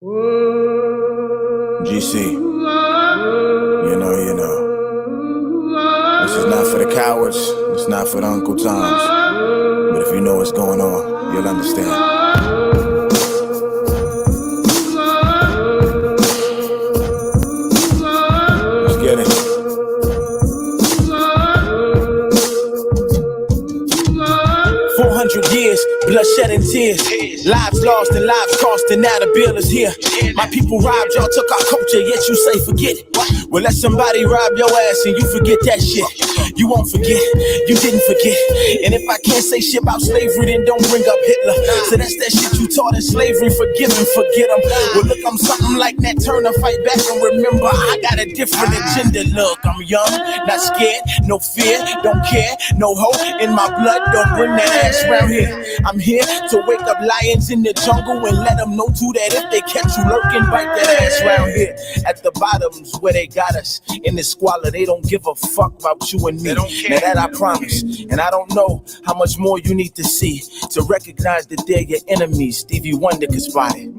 GC, you know. This is not for the cowards, it's not for the Uncle Toms. But if you know what's going on, you'll understand. Let's get it. Years, bloodshed and tears, lives lost and lives cost, and now the bill is here. My people robbed, y'all took our culture, yet you say forget it. Well, let somebody rob your ass and you forget that shit. You won't forget, you didn't forget. And if I can't say shit about slavery, then don't bring up Hitler. So that's that shit you taught in slavery, forgive and forget them. Well, look, I'm something like Nat Turner, fight back and remember I got a different agenda. Look, I'm young, not scared, no fear, don't care, no hope in my blood, don't bring that ass around here. I'm here to wake up lions in the jungle and let them know too that if they catch you lurking, bite that ass round here. At the bottom's where they got us, in the squalor, they don't give a fuck about you and me. Now that I promise, and I don't know how much more you need to see to recognize that they're your enemies. Stevie Wonder could spot it.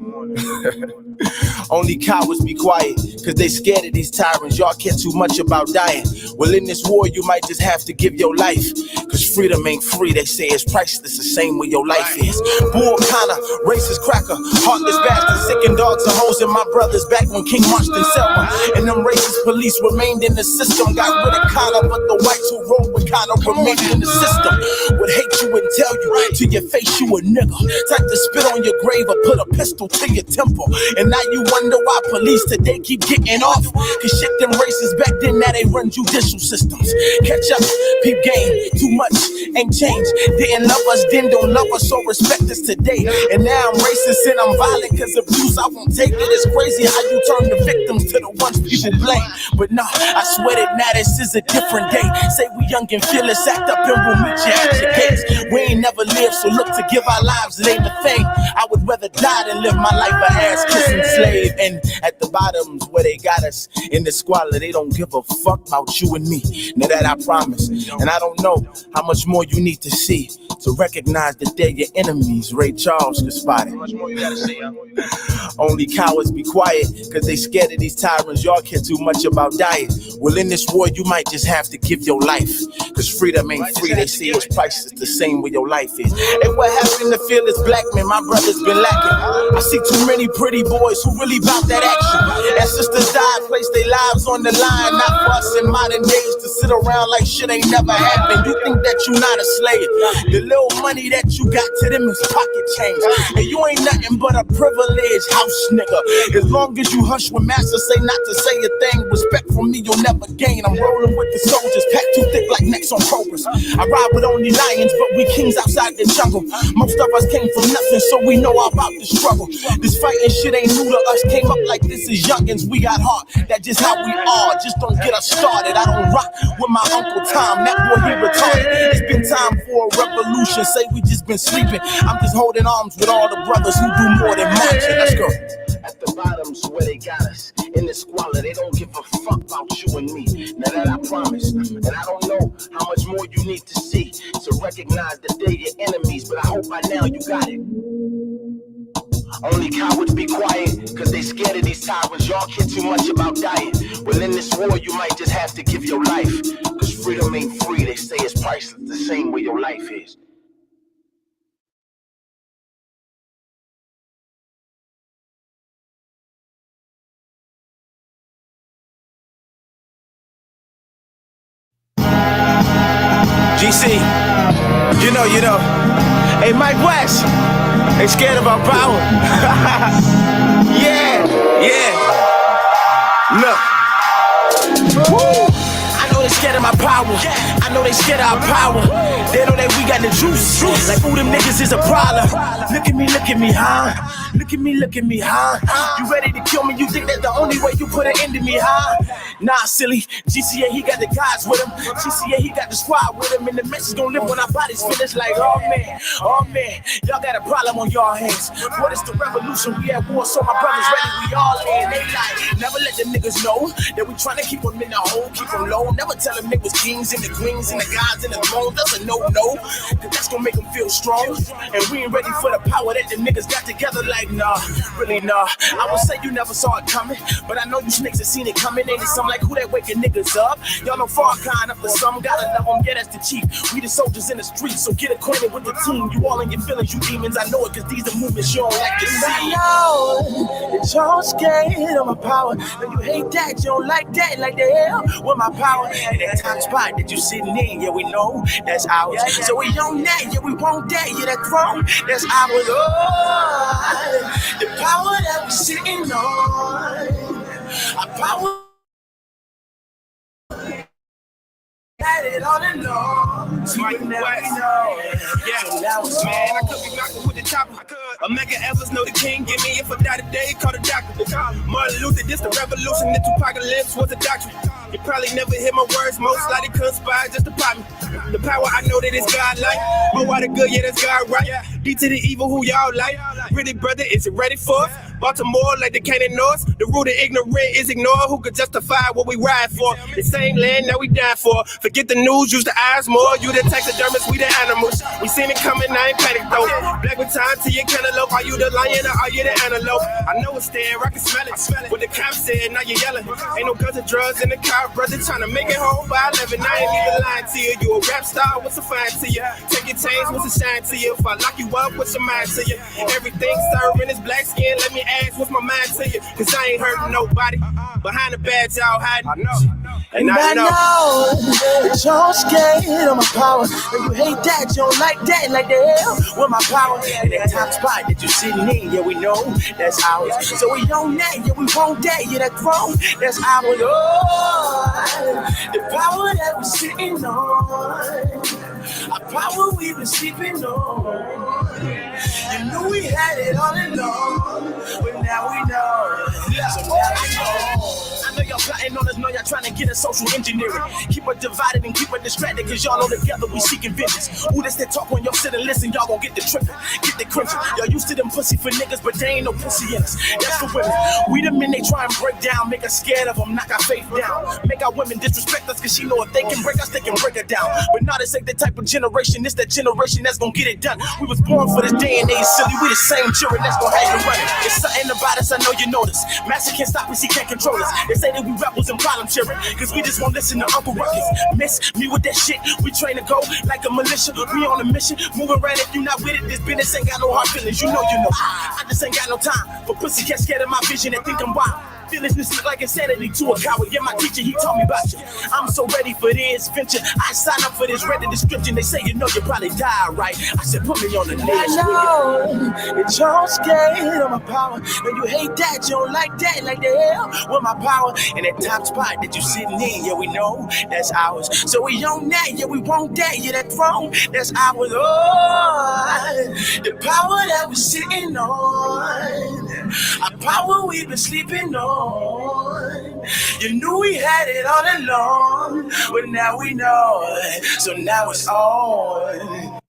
Only cowards be quiet, cause they scared of these tyrants. Y'all care too much about dying. Well, in this war, you might just have to give your life, cause freedom ain't free, they say it's priceless, the same way your life is. Bull Connor, racist cracker, heartless bastard, sicking dogs and hoes in my brothers back when King marched in Selma. And them racist police remained in the system, got rid of Connor, but the whites who rode with Connor remained in the system. Would hate you and tell you to your face you a nigga, type to spit on your grave or put a pistol to your temple. And now you wonder why police today keep getting off, cause shit them racists back then, now they run judicial systems. Catch up, peep game, too much ain't changed. Didn't love us then, don't love us, so respect us today. And now I'm racist and I'm violent, cause abuse I won't take it. It's crazy how you turn the victims to the ones people blame. But no, I swear that now this is a different day. Say we young and fearless, act up and we'll meet you at your gates. We ain't never lived, so look to give our lives, it ain't a thing. I would rather die than live my life a ass kissing slave. And at the bottom's where they got us, in the squalor, they don't give a fuck about you and me. Now that I promise, and I don't know how much more you need to see to recognize that they're your enemies. Ray Charles could spot it. Only cowards be quiet, cause they scared of these tyrants. Y'all care too much about dying. Well, in this war, you might just have to give your life, cause freedom ain't free, they say it's priceless, the same way your life is. And what happened to fearless black men? My brother's been lacking. I see too many pretty boys who really bout that action. And sisters died, place their lives on the line, not for us in modern days to sit around like shit ain't never happened. You think that you not a slave? The little money that you got to them is pocket change, and you ain't nothing but a privileged house nigga. As long as you hush when master say not to say a thing, respect from me you'll never gain. I'm rolling with the soldiers, packed too thick like necks on cobras. I ride with only lions, but we kings outside the jungle. Most of us came from nothing, so we know all about the struggle. This fighting shit ain't new to us, came up like this as youngins. We got heart, that's just how we are. Just don't get us started. I don't rock with my Uncle Tom, that boy he retarded. It's been time for a revolution, say we just been sleeping. I'm just holding arms with all the brothers who do more than marching. Let's go. At the bottom's where they got us, in the squalor, they don't give a fuck about you and me. Now that I promise, and I don't know how much more you need to see to recognize that they're your enemies, but I hope by now you got it. Only cowards be quiet, cause they scared of these tyrants. Y'all care too much about dying. Well, in this war, you might just have to give your life, cause freedom ain't free, they say it's priceless, the same way your life is. GC, you know. Hey, Mike West, they scared of our power. yeah. Look. Woo. I know they scared of my power. I know they scared of our power. They know that we got the juice. Like, ooh, them niggas is a problem. Look at me, huh? Look at me, huh? You ready to kill me? You think that's the only way you put an end to me, huh? Nah, silly. GCA, he got the guys with him. GCA, he got the squad with him. And the message gon' live when our bodies finish. Like, oh man, y'all got a problem on y'all hands. What is the revolution? We at war, so my brothers ready, we all in. They like, never let them niggas know that we tryna keep them in the hole, keep them low. Never tell them niggas kings and the queens and the gods and the thrones. That's a no-no, cause that's gonna make them feel strong. And we ain't ready for the power that them niggas got together like nah, really nah. I would say you never saw it coming, but I know you snakes have seen it coming. Ain't it something like who that waking niggas up? Y'all know far kind up for some, gotta love them, yeah, that's the chief. We the soldiers in the streets, so get acquainted with the team. You all in your feelings, you demons, I know it, cause these the movements you don't like to see. I know that y'all scared of my power, and you hate that, you don't like that, like the hell with my power. And that top spot that you sitting in, yeah, we know that's ours. So we on that, yeah, we want that, yeah, that throne, that's ours. Oh, the power that we sitting on, our power. Had it all along. Smart Now West. we know. Yeah, So now it's man, I on. could be rocking with the chopper. A Mega Evers know the king. Give me if I die today, call the doctor. Martin Luther, this the revolution. The Tupacalypse was a doctrine. You probably never hear my words. Most likely conspire just to pop me. The power I know that it's God like. But why the good, yeah, that's God right. D to the evil, who y'all like. Pretty brother, is it ready for us? Baltimore, like the Cannon North. The root of ignorant is ignored. Who could justify what we ride for? The same land that we die for. Forget the news, use the eyes more. You the taxidermists, we the animals. We seen it coming, I ain't panic though. Black with time to your cantaloupe. Are you the lion or are you the antelope? I know it's there, I can smell it. What the cops said, now you're yelling. Ain't no guns or drugs in the car, brother. Trying to make it home by 11. I ain't even lying to you. You a rap star, what's a fine to you? Take your chains, what's a shine to you? If I lock you up, what's a mind to you? Everything serving is black skin, let me ask, what's my mind to you? Cause I ain't hurting nobody. Behind the badge, y'all hiding. I know. And I know that y'all scared of my power. And you hate that, you don't like that, like the hell with my power. And that top spot that you sitting in, yeah, we know that's ours. So we on that, yeah, we want that, yeah, that throne, that's ours. Oh, the power that we sitting on, a power we've been sleeping on. You knew we had it all along, but now we know. So now we know. I know y'all plotting on us, know y'all trying to get us social engineering. Keep us divided and keep us distracted, cause y'all know together we seeking vengeance. Who this that talk when y'all sit and listen, y'all gon' get the tripping, get the crunching. Y'all used to them pussy for niggas, but they ain't no pussy in us. That's for women. We the men they try and break down, make us scared of them, knock our faith down. Make our women disrespect us, cause she know if they can break us, they can break her down. But now this ain't the type of generation, this that generation that's gon' get it done. We was born for this day and age, silly. We the same children that's gon' hang and run it. It's something about us, I know you notice. Master can't stop us, he can't control us. They say that we rebels and problem cheering, cause we just won't listen to Uncle Ruckus. Miss me with that shit, we train to go like a militia. We on a mission, moving around. If you not with it, this business ain't got no hard feelings. You know. I just ain't got no time for pussy cats scared of my vision and think I'm wild. Fearlessness look like insanity to a coward. Yeah, my teacher, he taught me about you. I'm so ready for this venture. I signed up for this, read the description. They say you know you probably die, right? I said put me on the list. I know that y'all scared of my power, and you hate that, you don't like that, like the hell with my power. And that top spot that you sitting in, yeah, we know that's ours. So we on that, yeah, we want that, yeah, that throne, that's ours. Oh, the power that we sitting on, a power we've been sleeping on. You knew we had it all along, but now we know, so now it's on.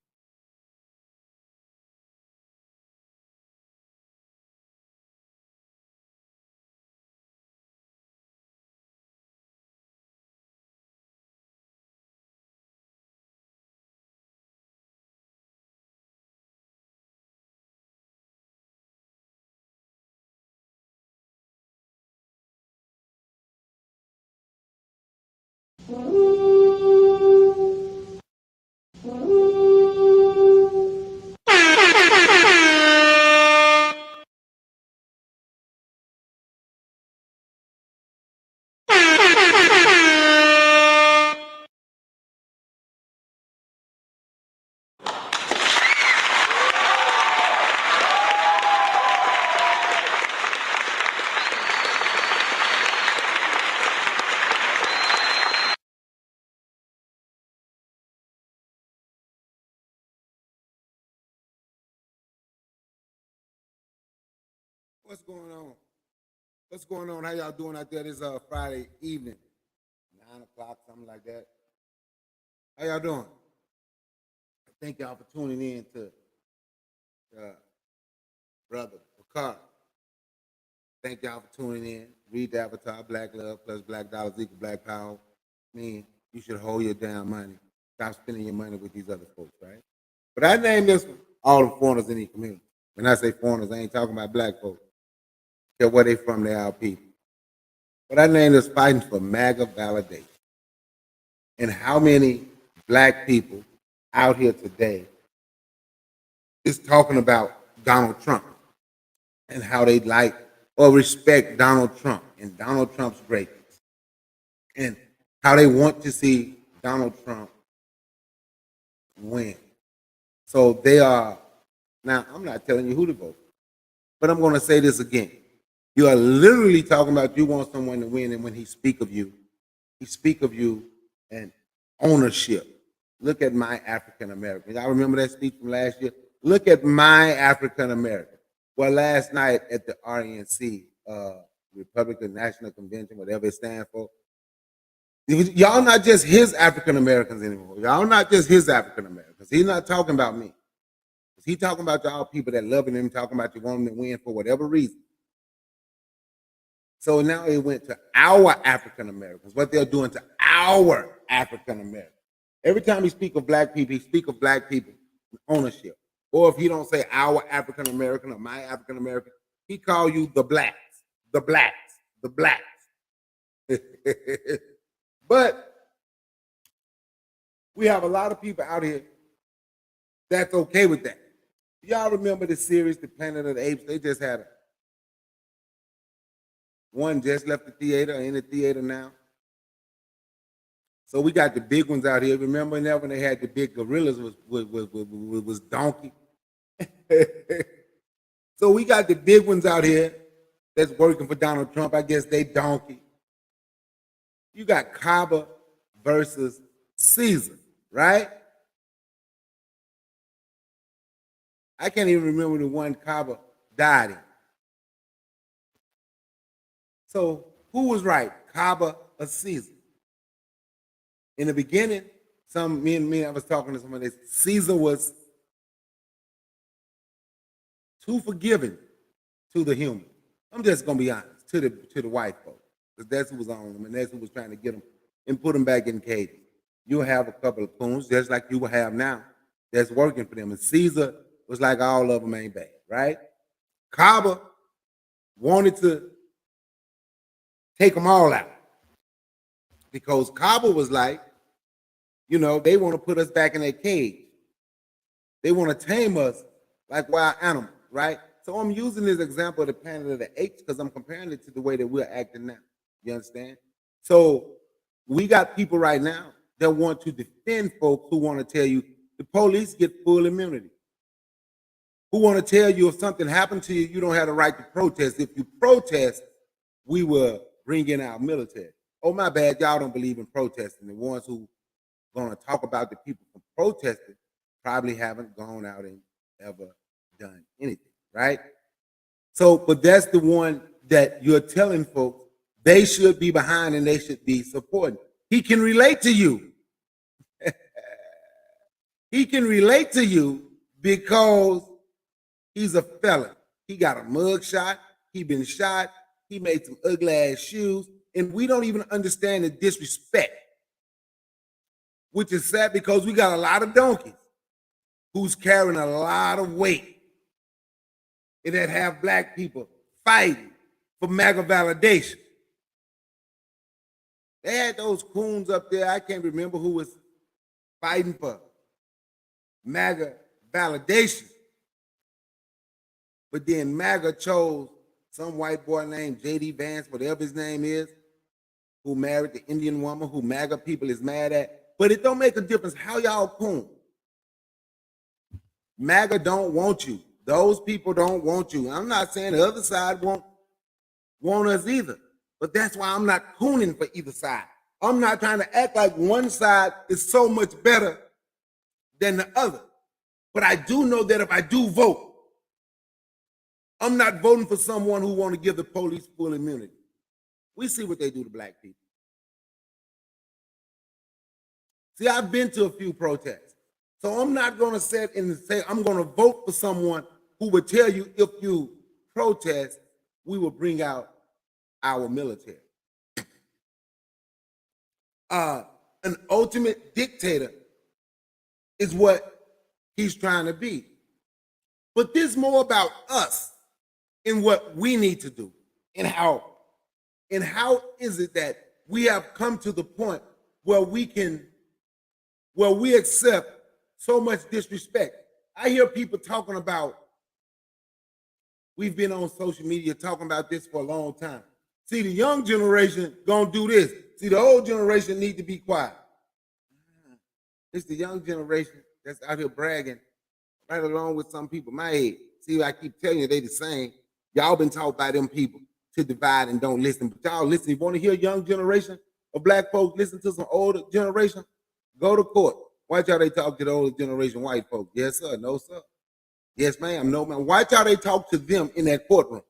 What's going on? What's going on? How y'all doing out there this Friday evening? 9 o'clock, something like that. How y'all doing? Thank y'all for tuning in to Brother Picard. Thank y'all for tuning in. Read the avatar, Black Love plus Black Dollars equal Black Power. I mean, you should hold your damn money. Stop spending your money with these other folks, right? But I named this one All the Foreigners in the Community. When I say foreigners, I ain't talking about black folks. Care where they from, they our people. But our name is fighting for MAGA validation. And how many black people out here today is talking about Donald Trump and how they like or respect Donald Trump and Donald Trump's greatness and how they want to see Donald Trump win. So they are, now I'm not telling you who to vote, but I'm going to say this again. You are literally talking about you want someone to win, and when he speak of you and ownership. Look at my African American. I remember that speech from last year. Look at my African American. Well, last night at the RNC, Republican National Convention, whatever it stands for, y'all not just his African Americans anymore. Y'all not just his African Americans. He's not talking about me. He's talking about y'all people that loving him, talking about you want him to win for whatever reason. So now it went to our African Americans, what they're doing to our African Americans. Every time he speak of black people, he speak of black people ownership. Or if he don't say our African American or my African American, he call you the blacks, the blacks, the blacks. But we have a lot of people out here that's okay with that. Y'all remember the series, The Planet of the Apes? They just had one just left the theater, in the theater now. So we got the big ones out here. Remember that when they had the big gorillas was donkey? So we got the big ones out here that's working for Donald Trump. I guess they donkey. You got Kaba versus Caesar, right? I can't even remember the one Kaba died in. So who was right, Kaba or Caesar? In the beginning, I was talking to someone. Caesar was too forgiving to the human. I'm just gonna be honest, to the white folks, because that's who was on them, and that's who was trying to get them and put them back in cages. You'll have a couple of coons, just like you will have now, that's working for them. And Caesar was like, all of them ain't bad, right? Kaba wanted to take them all out because Kaba was like, they want to put us back in that cage. They want to tame us like wild animals, right? So I'm using this example of the Planet of the Apes because I'm comparing it to the way that we're acting now. You understand? So we got people right now that want to defend folks who want to tell you the police get full immunity. Who want to tell you if something happened to you, you don't have the right to protest. If you protest, we will bring in our military. Oh, my bad, y'all don't believe in protesting. The ones who going to talk about the people from protesting probably haven't gone out and ever done anything, right? So, but that's the one that you're telling folks they should be behind and they should be supporting. He can relate to you. He can relate to you because he's a felon. He got a mug shot. He been shot. He made some ugly ass shoes. And we don't even understand the disrespect, which is sad because we got a lot of donkeys who's carrying a lot of weight and that have black people fighting for MAGA validation. They had those coons up there. I can't remember who was fighting for MAGA validation. But then MAGA chose some white boy named J.D. Vance, whatever his name is, who married the Indian woman who MAGA people is mad at. But it don't make a difference how y'all coon. MAGA don't want you. Those people don't want you. I'm not saying the other side won't want us either. But that's why I'm not cooning for either side. I'm not trying to act like one side is so much better than the other. But I do know that if I do vote, I'm not voting for someone who want to give the police full immunity. We see what they do to black people. See, I've been to a few protests. So I'm not going to sit and say I'm going to vote for someone who would tell you if you protest, we will bring out our military. An ultimate dictator is what he's trying to be. But this is more about us and what we need to do and how is it that we have come to the point where we accept so much disrespect. I hear people talking about, we've been on social media talking about this for a long time. See, the young generation gonna do this. See, the old generation need to be quiet. It's the young generation that's out here bragging right along with some people my age. See, I keep telling you, they the same. Y'all been taught by them people to divide and don't listen. But y'all listen, you want to hear young generation of black folks listen to some older generation? Go to court. Watch how they talk to the older generation white folks. Yes, sir. No, sir. Yes, ma'am. No, ma'am. Watch how they talk to them in that courtroom.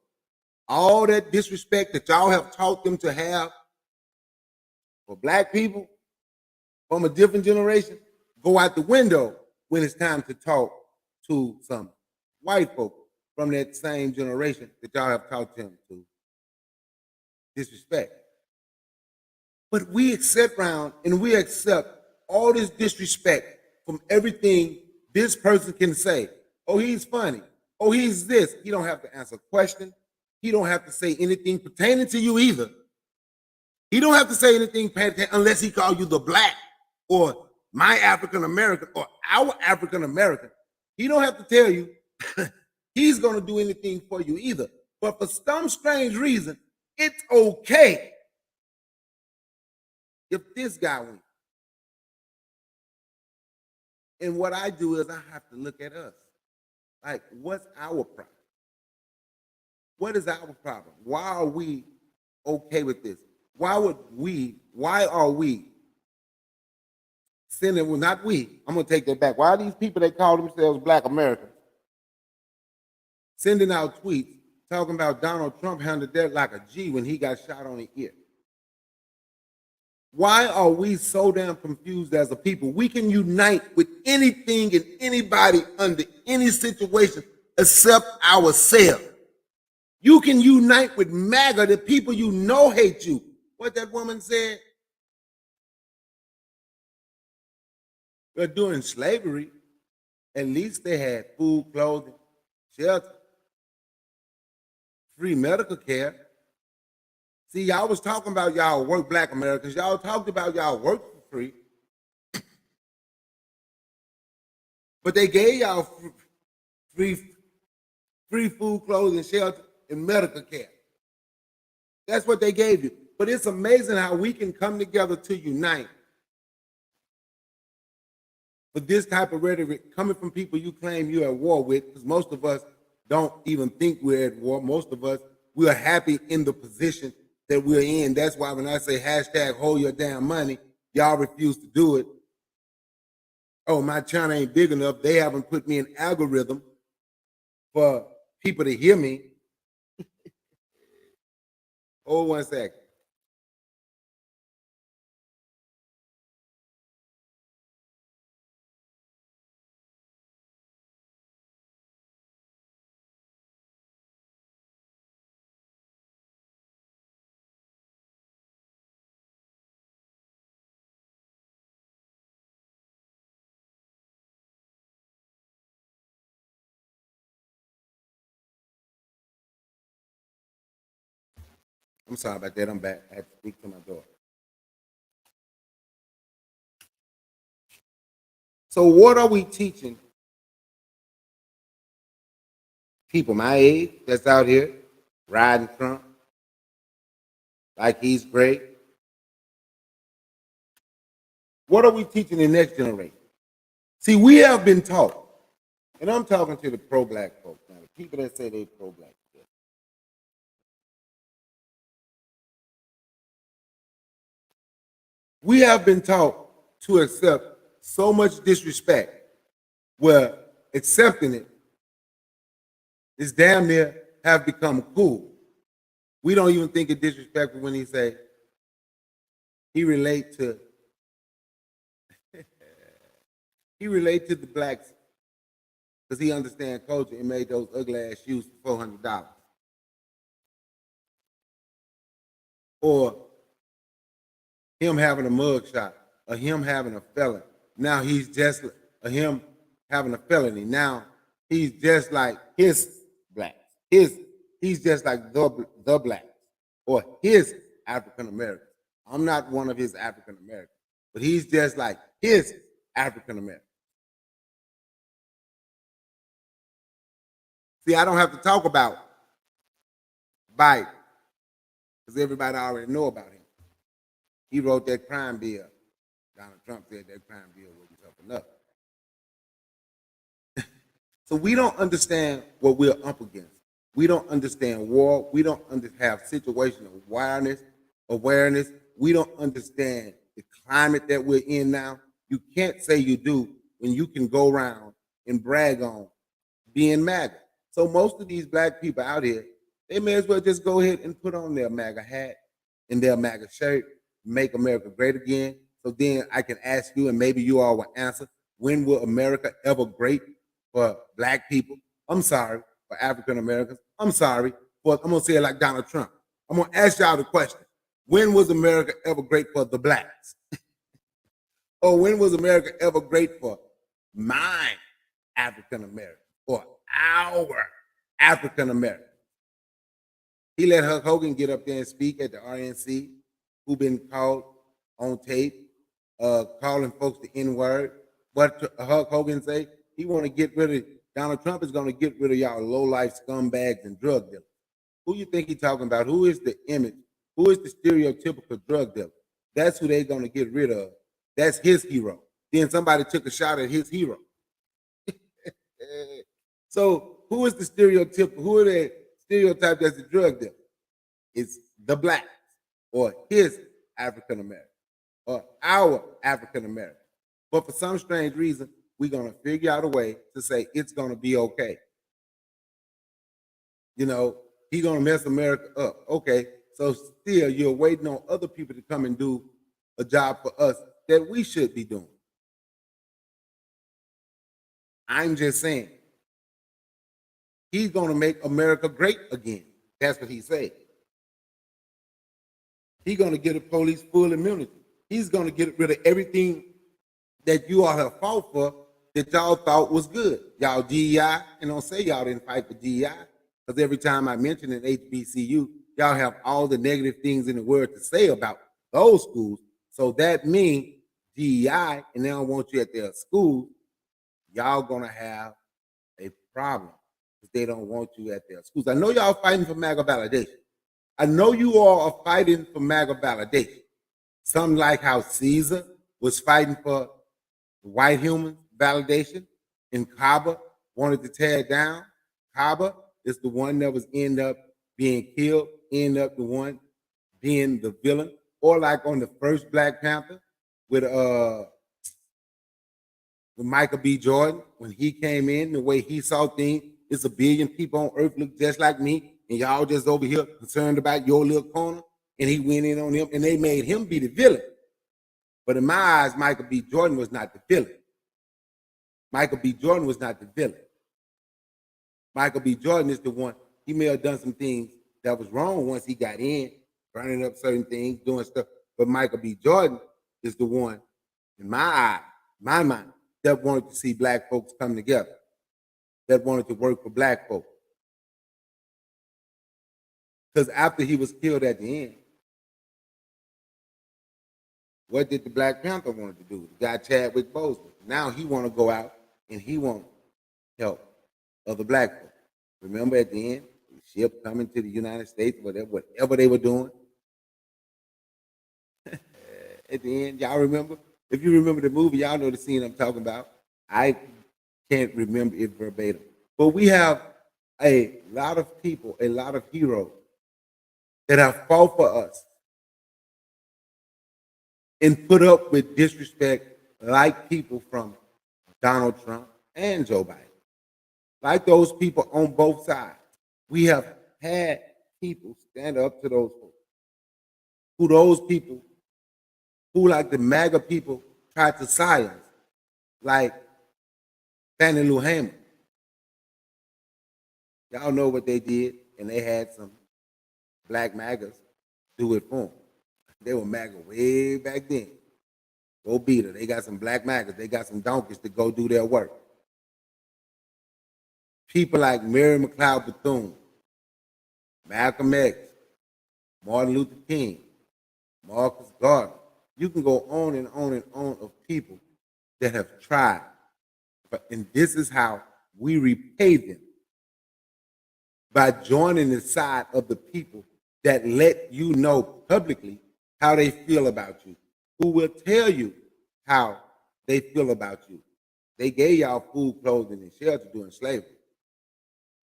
All that disrespect that y'all have taught them to have for black people from a different generation go out the window when it's time to talk to some white folk from that same generation that y'all have taught them to disrespect. But we accept around and we accept all this disrespect from everything this person can say. Oh, he's funny. Oh, he's this. He don't have to answer questions. He don't have to say anything pertaining to you either. He don't have to say anything unless he call you the black or my African American or our African American. He don't have to tell you he's going to do anything for you either. But for some strange reason, it's okay if this guy wins. And what I do is I have to look at us. Like, what's our problem? What is our problem? Why are we okay with this? Why are we sending, well, not we, I'm going to take that back. Why are these people that call themselves black Americans sending out tweets talking about Donald Trump handled that like a G when he got shot on the ear? Why are we so damn confused as a people? We can unite with anything and anybody under any situation except ourselves. You can unite with Maga, the people you know hate you. What that woman said? But during slavery, at least they had food, clothing, shelter, free medical care. See, y'all was talking about y'all work, black Americans. Y'all talked about y'all work for free. But they gave y'all free food, clothing, shelter, and medical care. That's what they gave you. But it's amazing how we can come together to unite. But this type of rhetoric coming from people you claim you're at war with, because most of us don't even think we're at war. Most of us, we are happy in the position that we're in. That's why when I say hashtag hold your damn money, y'all refuse to do it. Oh, my channel ain't big enough. They haven't put me in algorithm for people to hear me. Hold 1 second. I'm sorry about that. I'm back. I had to speak to my daughter. So what are we teaching people my age that's out here riding Trump like he's great? What are we teaching the next generation? See, we have been taught, and I'm talking to the pro-black folks now, the people that say they pro-black. We have been taught to accept so much disrespect where accepting it is damn near have become cool. We don't even think it disrespectful when he say he relate to the blacks because he understands culture and made those ugly ass shoes for $400. Or him having a mug shot, or him having a felon. Now he's just, or him having a felony. Now He's just like his blacks. He's just like the blacks or his African Americans. I'm not one of his African Americans, but he's just like his African Americans. See, I don't have to talk about Biden because everybody already know about him. He wrote that crime bill. Donald Trump said that crime bill wasn't tough enough. So we don't understand what we're up against. We don't understand war. We don't have situational awareness. We don't understand the climate that we're in now. You can't say you do when you can go around and brag on being MAGA. So most of these black people out here, they may as well just go ahead and put on their MAGA hat and their MAGA shirt, make America great again. So then I can ask you, and maybe you all will answer, when will America ever great for black people? I'm sorry, for African Americans. I'm sorry, but I'm gonna say it like Donald Trump. I'm gonna ask y'all the question. When was America ever great for the blacks? Or when was America ever great for my African American or our African American? He let Hulk Hogan get up there and speak at the RNC, who been called on tape, calling folks the N-word. What Hulk Hogan say? He want to get rid of, Donald Trump is going to get rid of y'all low-life scumbags and drug dealers. Who you think he's talking about? Who is the image? Who is the stereotypical drug dealer? That's who they're going to get rid of. That's his hero. Then somebody took a shot at his hero. So who is the stereotype? Who are the stereotype that's the drug dealer? It's the blacks or his African American or our African American. But for some strange reason, we're gonna figure out a way to say it's gonna be okay. You know, he's gonna mess America up. Okay, so still you're waiting on other people to come and do a job for us that we should be doing. I'm just saying, he's going to make America great again. That's what he said. He's going to get the police full immunity. He's going to get rid of everything that you all have fought for that y'all thought was good. Y'all DEI, and don't say y'all didn't fight for DEI, because every time I mention an HBCU, y'all have all the negative things in the world to say about those schools. So that means DEI, and they don't want you at their school, y'all gonna have a problem because they don't want you at their schools. I know y'all fighting for MAGA validation. I know you all are fighting for MAGA validation. Some like how Caesar was fighting for white human validation, and Kaba wanted to tear it down. Kaba is the one that was end up being killed, end up the one being the villain, or like on the first Black Panther with Michael B. Jordan, when he came in, the way he saw things, it's a billion people on earth look just like me, and y'all just over here concerned about your little corner, and he went in on them, and they made him be the villain. But in my eyes, Michael B. Jordan was not the villain. Michael B. Jordan was not the villain. Michael B. Jordan is the one, he may have done some things that was wrong once he got in, burning up certain things, doing stuff, but Michael B. Jordan is the one, in my eye, my mind, that wanted to see black folks come together, that wanted to work for black folks. Because after he was killed at the end, what did the Black Panther want to do? The guy Chadwick Boseman. Now he want to go out and he want to help other black folks. Remember at the end, the ship coming to the United States, whatever they were doing. At the end, y'all remember? If you remember the movie, y'all know the scene I'm talking about. I can't remember it verbatim. But we have a lot of people, a lot of heroes that have fought for us and put up with disrespect like people from Donald Trump and Joe Biden. Like those people on both sides. We have had people stand up to those folks. Those people who, like the MAGA people, tried to silence, like Fannie Lou Hamer. Y'all know what they did, and they had some black MAGAs do it for them. They were MAGA way back then. Go beat her. They got some black MAGAs. They got some donkeys to go do their work. people like Mary McLeod Bethune, Malcolm X, Martin Luther King, Marcus Garvey. You can go on and on and on of people that have tried. And this is how we repay them, by joining the side of the people that let you know publicly how they feel about you, who will tell you how they feel about you. They gave y'all food, clothing, and shelter during slavery.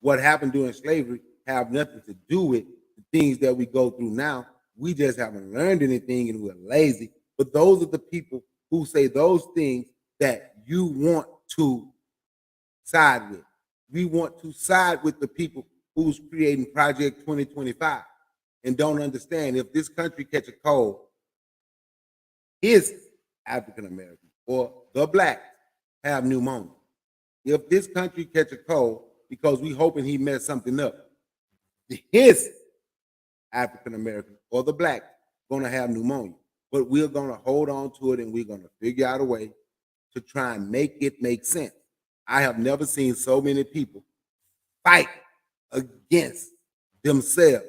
What happened during slavery have nothing to do with the things that we go through now. We just haven't learned anything and we're lazy. But those are the people who say those things that you want to side with. We want to side with the people who's creating Project 2025 and don't understand if this country catch a cold, his African American or the black have pneumonia. If this country catch a cold because we hoping he messed something up, his African American or the black gonna have pneumonia. But we're gonna hold on to it and we're gonna figure out a way to try and make it make sense. I have never seen so many people fight against themselves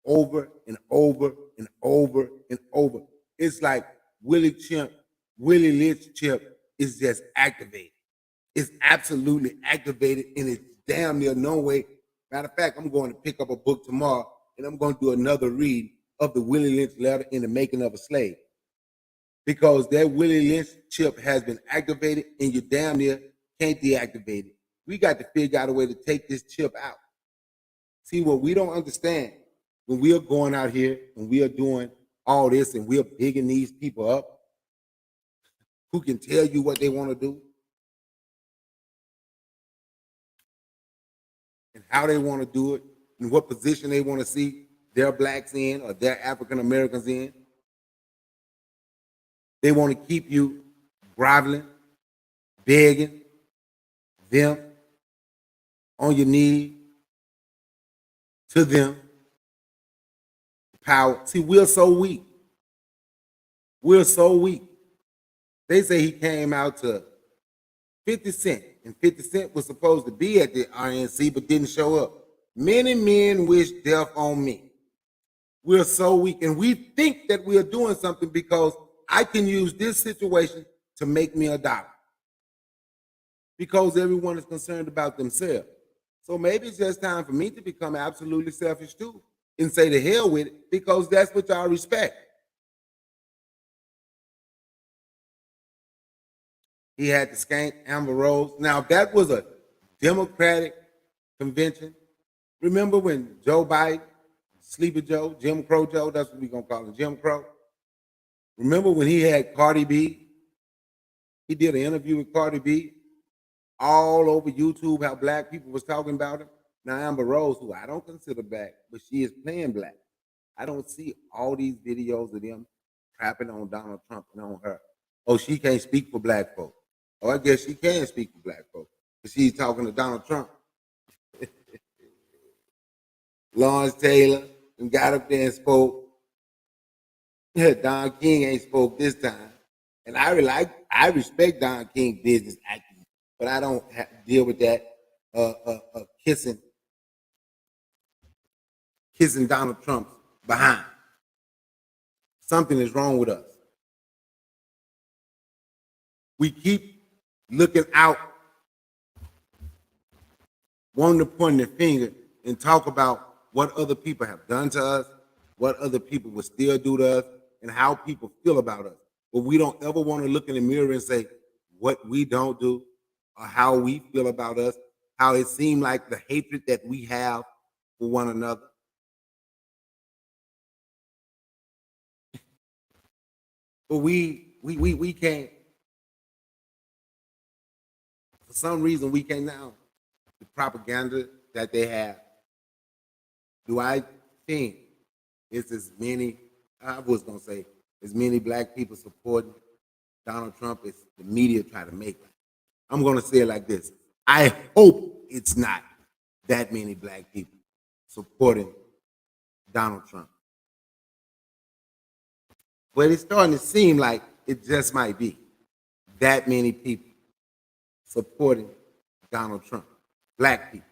over and over and over and over. It's like Willie Lynch chip is just activated. It's absolutely activated and it's damn near no way. Matter of fact, I'm going to pick up a book tomorrow and I'm going to do another read of the Willie Lynch letter in the making of a slave. Because that Willie Lynch chip has been activated and you damn near can't deactivate it. We got to figure out a way to take this chip out. See, what we don't understand when we are going out here and we are doing all this and we are bigging these people up who can tell you what they want to do and how they want to do it and what position they want to see their blacks in or their African Americans in. They want to keep you groveling, begging them on your knees to them. Power. See, we're so weak. We're so weak. They say he came out to 50 Cent, and 50 Cent was supposed to be at the RNC but didn't show up. Many men wish death on me. We're so weak, and we think that we are doing something because I can use this situation to make me $1. Because everyone is concerned about themselves. So maybe it's just time for me to become absolutely selfish too and say to hell with it because that's what y'all respect. He had to skank Amber Rose. Now, that was a Democratic convention. Remember when Joe Biden, Sleepy Joe, Jim Crow Joe, that's what we're going to call him, Jim Crow. Remember when he had Cardi B? He did an interview with Cardi B all over YouTube, how black people was talking about him. Now, Amber Rose, who I don't consider black, but she is playing black. I don't see all these videos of them crapping on Donald Trump and on her. Oh, she can't speak for black folks. Oh, I guess she can speak for black folks. But she's talking to Donald Trump. Lawrence Taylor and got up there and spoke. Don King ain't spoke this time. And I respect Don King's business acumen, but I don't have to deal with that kissing Donald Trump behind. Something is wrong with us. We keep looking out, wanting to point the finger and talk about what other people have done to us, what other people will still do to us, and how people feel about us. But we don't ever want to look in the mirror and say what we don't do or how we feel about us, how it seems like the hatred that we have for one another. But we can't. For some reason, we can't now. The propaganda that they have. Do I think it's as many, I was going to say, as many black people supporting Donald Trump as the media try to make it? I'm going to say it like this. I hope it's not that many black people supporting Donald Trump. But it's starting to seem like it just might be that many people supporting Donald Trump. Black people.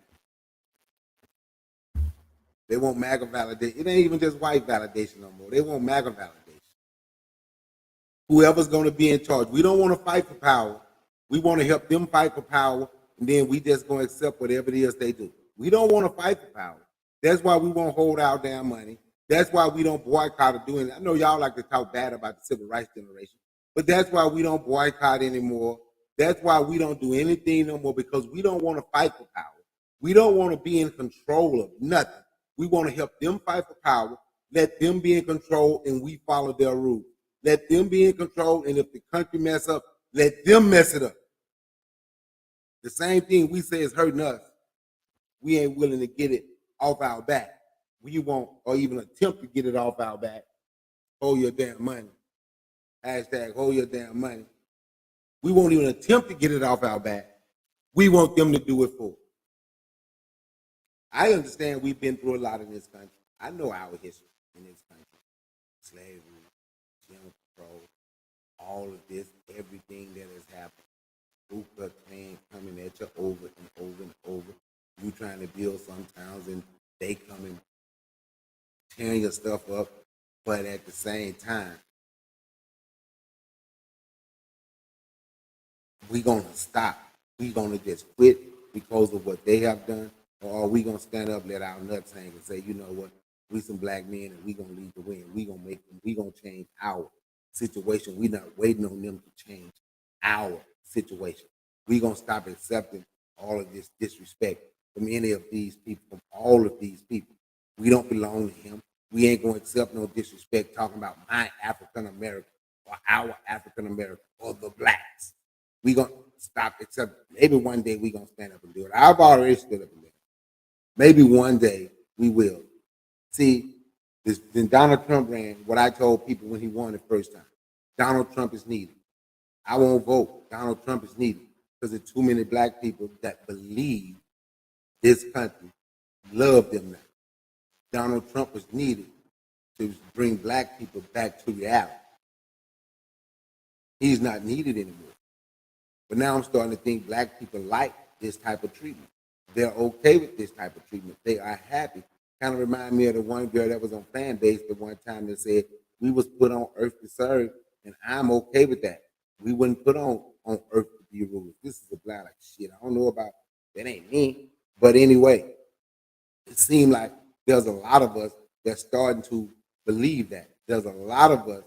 They want MAGA validation. It ain't even just white validation no more. They want MAGA validation. Whoever's going to be in charge. We don't want to fight for power. We want to help them fight for power, and then we just going to accept whatever it is they do. We don't want to fight for power. That's why we won't hold our damn money. That's why we don't boycott or do anything. I know y'all like to talk bad about the civil rights generation, but that's why we don't boycott anymore. That's why we don't do anything no more, because we don't want to fight for power. We don't want to be in control of nothing. We want to help them fight for power, let them be in control, and we follow their rules. Let them be in control, and if the country mess up, let them mess it up. The same thing we say is hurting us, we ain't willing to get it off our back. We won't, or even attempt to get it off our back. Hold your damn money. Hashtag hold your damn money. We won't even attempt to get it off our back. We want them to do it for us. I understand we've been through a lot in this country. I know our history in this country. Slavery, Jim Crow, all of this, everything that has happened. Ku Klux Klan coming at you over and over and over. You trying to build some towns and they coming tearing your stuff up, but at the same time, we gonna stop. We gonna just quit because of what they have done, or are we gonna stand up, let our nuts hang, and say, you know what, we some black men and we gonna lead the way, and we gonna change our situation. We not waiting on them to change our situation. We gonna stop accepting all of this disrespect from any of these people, from all of these people. We don't belong to him. We ain't gonna accept no disrespect talking about my African American or our African American or the blacks. We gonna stop accepting. Maybe one day we gonna stand up and do it. I've already stood up and done it. Maybe one day we will. See, then Donald Trump ran what I told people when he won the first time. Donald Trump is needed. I won't vote. Donald Trump is needed because there's too many black people that believe this country, love them now. Donald Trump was needed to bring black people back to reality. He's not needed anymore. But now I'm starting to think black people like this type of treatment. They're okay with this type of treatment. They are happy. Kind of remind me of the one girl that was on Fan Base the one time that said, we was put on earth to serve, and I'm okay with that. We wouldn't put on earth to be rulers. This is a black like shit. I don't know about that, ain't me. But anyway, it seemed like there's a lot of us that's starting to believe that. There's a lot of us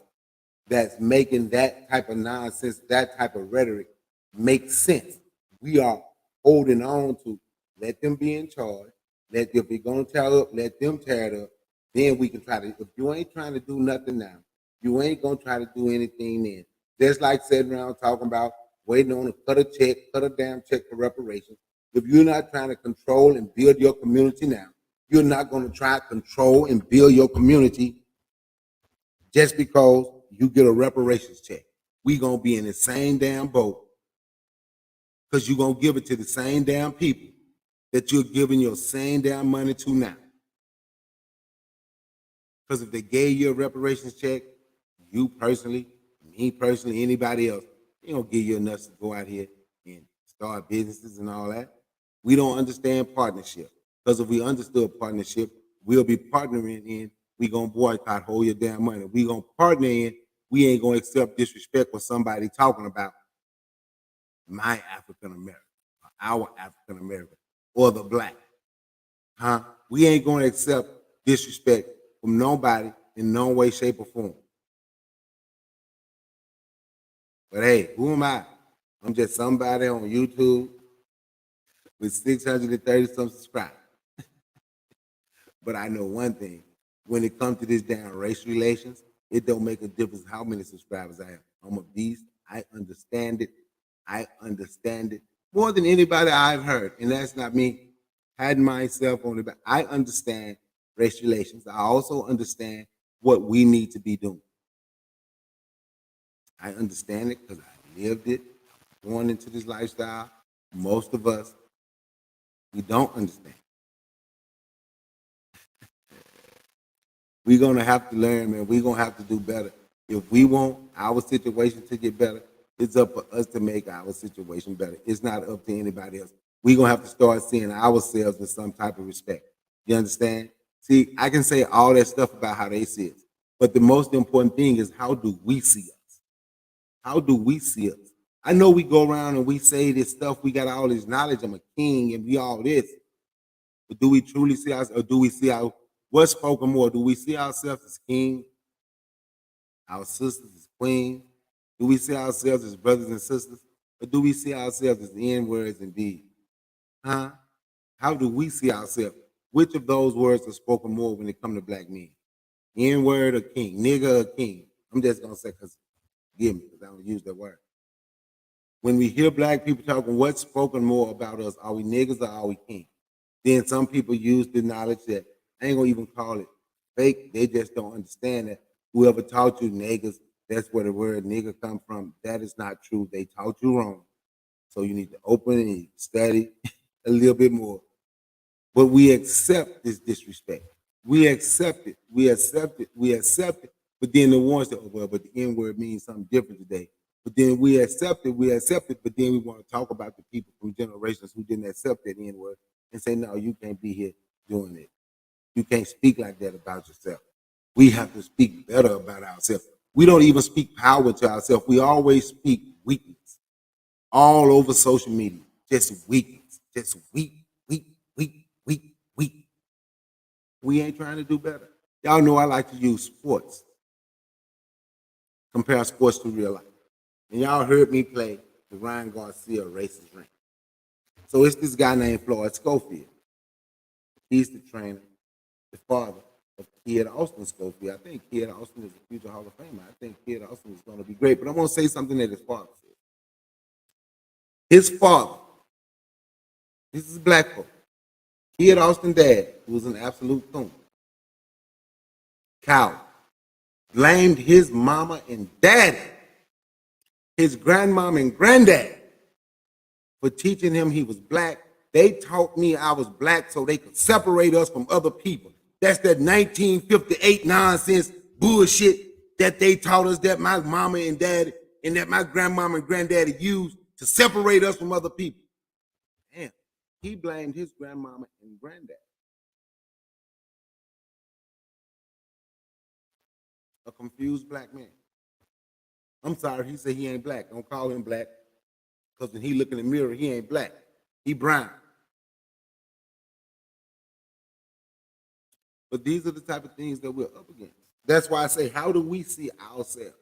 that's making that type of nonsense, that type of rhetoric make sense. We are holding on to let them be in charge. If they're going to tear up, let them tear it up. Then we can try to, if you ain't trying to do nothing now, you ain't going to try to do anything then. Just like sitting around talking about waiting on to cut a damn check for reparations. If you're not trying to control and build your community now, you're not going to try to control and build your community just because you get a reparations check. We going to be in the same damn boat because you're going to give it to the same damn people that you're giving your same damn money to now. Because if they gave you a reparations check, you personally, me personally, anybody else, they don't give you enough to go out here and start businesses and all that. We don't understand partnership. Because if we understood partnership, we'll be partnering in, we gonna boycott, hold your damn money. We gonna partner in, we ain't gonna accept disrespect for somebody talking about my African American, or our African American, or the black. We ain't gonna accept disrespect from nobody in no way, shape, or form. But hey, who am I? I'm just somebody on YouTube with 630 some subscribers. But I know one thing. When it comes to this damn race relations, it don't make a difference how many subscribers I have. I'm a beast. I understand it. I understand it more than anybody I've heard. And that's not me patting myself on the back. I understand race relations. I also understand what we need to be doing. I understand it because I lived it, born into this lifestyle. Most of us, we don't understand. We're going to have to learn, man. We're going to have to do better. If we want our situation to get better, it's up for us to make our situation better. It's not up to anybody else. We're going to have to start seeing ourselves with some type of respect. You understand? See, I can say all that stuff about how they see us, but the most important thing is how do we see us? How do we see us? I know we go around and we say this stuff. We got all this knowledge. I'm a king and we all this. But do we truly see us, or do we see what's spoken more? Do we see ourselves as king, our sisters as queen? Do we see ourselves as brothers and sisters? Or do we see ourselves as N words and D? Huh? How do we see ourselves? Which of those words are spoken more when it comes to black men? N word or king? Nigga or king? I'm just gonna say, because forgive me, because I don't use that word. When we hear black people talking, what's spoken more about us? Are we niggas or are we king? Then some people use the knowledge that I ain't gonna even call it fake. They just don't understand that whoever taught you niggas, that's where the word nigga come from. That is not true. They taught you wrong. So you need to open and study a little bit more. But we accept this disrespect. We accept it. We accept it. We accept it. But then the ones that, oh, well, but the N word means something different today. But then we accept it, but then we want to talk about the people from generations who didn't accept that N word and say, no, you can't be here doing it. You can't speak like that about yourself. We have to speak better about ourselves. We don't even speak power to ourselves. We always speak weakness. All over social media, just weakness, just weak. We ain't trying to do better. Y'all know I like to use sports, compare sports to real life. And y'all heard me play the Ryan Garcia racist ring. So it's this guy named Floyd Schofield. He's the trainer, the father of Kid Austin Schofield. I think Kid Austin is a future Hall of Famer. I think Kid Austin is going to be great. But I'm going to say something that his father said. His father, this is black folk, Kid Austin dad, who was an absolute coon, cow, blamed his mama and daddy, his grandmom and granddad, for teaching him he was black. They taught me I was black so they could separate us from other people. That's that 1958 nonsense bullshit that they taught us, that my mama and daddy and that my grandmama and granddaddy used to separate us from other people. Damn, he blamed his grandmama and granddad. A confused black man. I'm sorry, he said he ain't black. Don't call him black, because when he look in the mirror, he ain't black. He brown. But these are the type of things that we're up against. That's why I say, how do we see ourselves?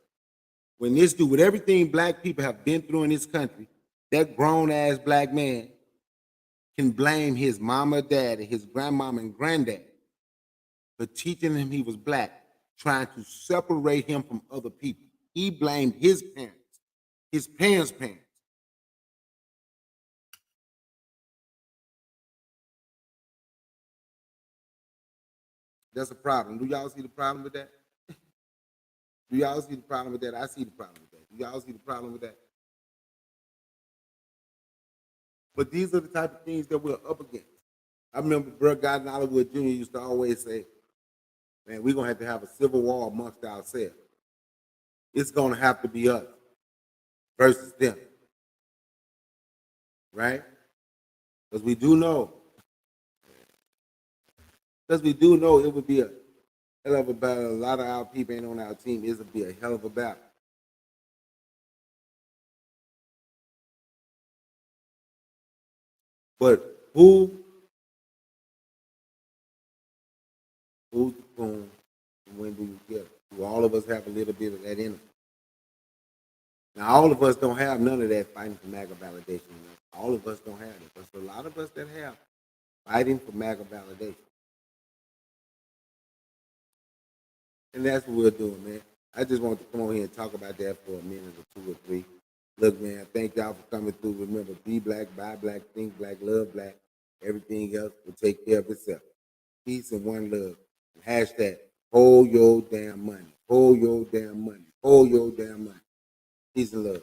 When this dude, with everything black people have been through in this country, that grown-ass black man can blame his mama, daddy, his grandmama, and granddad for teaching him he was black, trying to separate him from other people. He blamed his parents' parents. That's a problem. Do y'all see the problem with that? Do y'all see the problem with that? I see the problem with that. Do y'all see the problem with that? But these are the type of things that we're up against. I remember Brett Gordon Hollywood Jr. used to always say, man, we're going to have a civil war amongst ourselves. It's going to have to be us versus them. Right? Because we do know it would be a hell of a battle. A lot of our people ain't on our team. It would be a hell of a battle. But who's the coon, and when do you get it? Do all of us have a little bit of that in us? Now, all of us don't have none of that fighting for MAGA validation. All of us don't have it. But there's a lot of us that have fighting for MAGA validation. And that's what we're doing, man. I just want to come on here and talk about that for a minute or two or three. Look, man, thank y'all for coming through. Remember, be black, buy black, think black, love black. Everything else will take care of itself. Peace and one love. Hashtag, hold your damn money. Hold your damn money. Hold your damn money. Peace and love.